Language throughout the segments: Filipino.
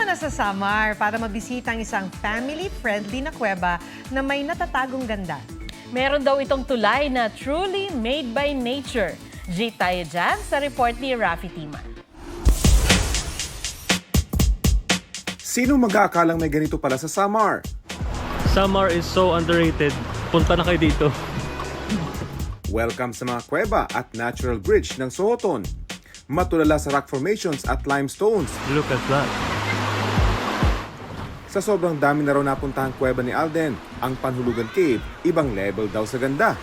na sa Samar para mabisita ang isang family-friendly na kuweba na may natatagong ganda. Meron daw itong tulay na truly made by nature. G tayo dyan sa report ni Rafi Tima. Sino mag-aakalang may ganito pala sa Samar? Samar is so underrated. Punta na kayo dito. Welcome sa mga kuweba at natural bridge ng Sohoton. Matulala sa rock formations at limestones. Look at that. Sa sobrang dami na raw napuntahang kuweba ni Alden, ang Panhulugan Cave, ibang level daw sa ganda.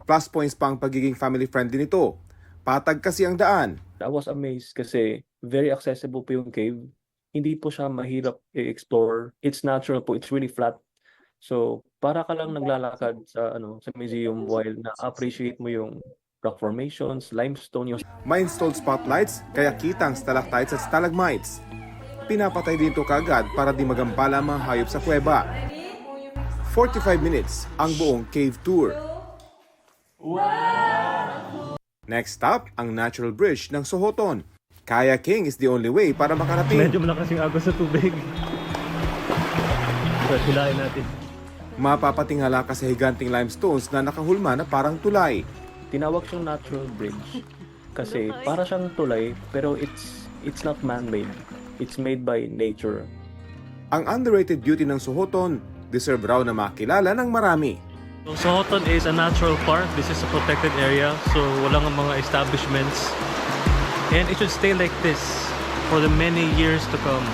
Plus points pa ang pagiging family-friendly nito. Patag kasi ang daan. I was amazed kasi very accessible po yung cave. Hindi po siya mahirap i-explore. It's natural po. It's really flat. So, para ka lang naglalakad sa museum while na-appreciate mo yung rock formations, limestone, yung... May installed spotlights, kaya kita ang stalactites at stalagmites. Pinapatay dito kaagad para di magambala ang mga hayop sa kuweba. 45 minutes ang buong cave tour. Next stop, ang natural bridge ng Sohoton. Kayaking is the only way para makarating. Medyo malakas yung agos sa tubig. So, hilahin natin. Mapapatingala ka sa higanting limestones na nakahulma na parang tulay. Tinawag siyang natural bridge kasi para siyang tulay pero it's not man-made. It's made by nature. Ang underrated beauty ng Sohoton, deserve raw na makilala ng marami. So, Sohoton is a natural park. This is a protected area. So, walang mga establishments. And it should stay like this for the many years to come.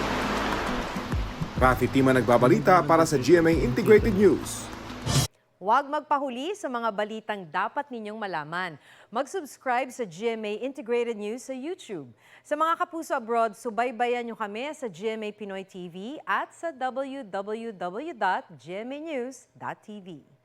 Rafi Tima nagbabalita para sa GMA Integrated News. Huwag magpahuli sa mga balitang dapat ninyong malaman. Mag-subscribe sa GMA Integrated News sa YouTube. Sa mga kapuso abroad, subaybayan nyo kami sa GMA Pinoy TV at sa www.gmanews.tv.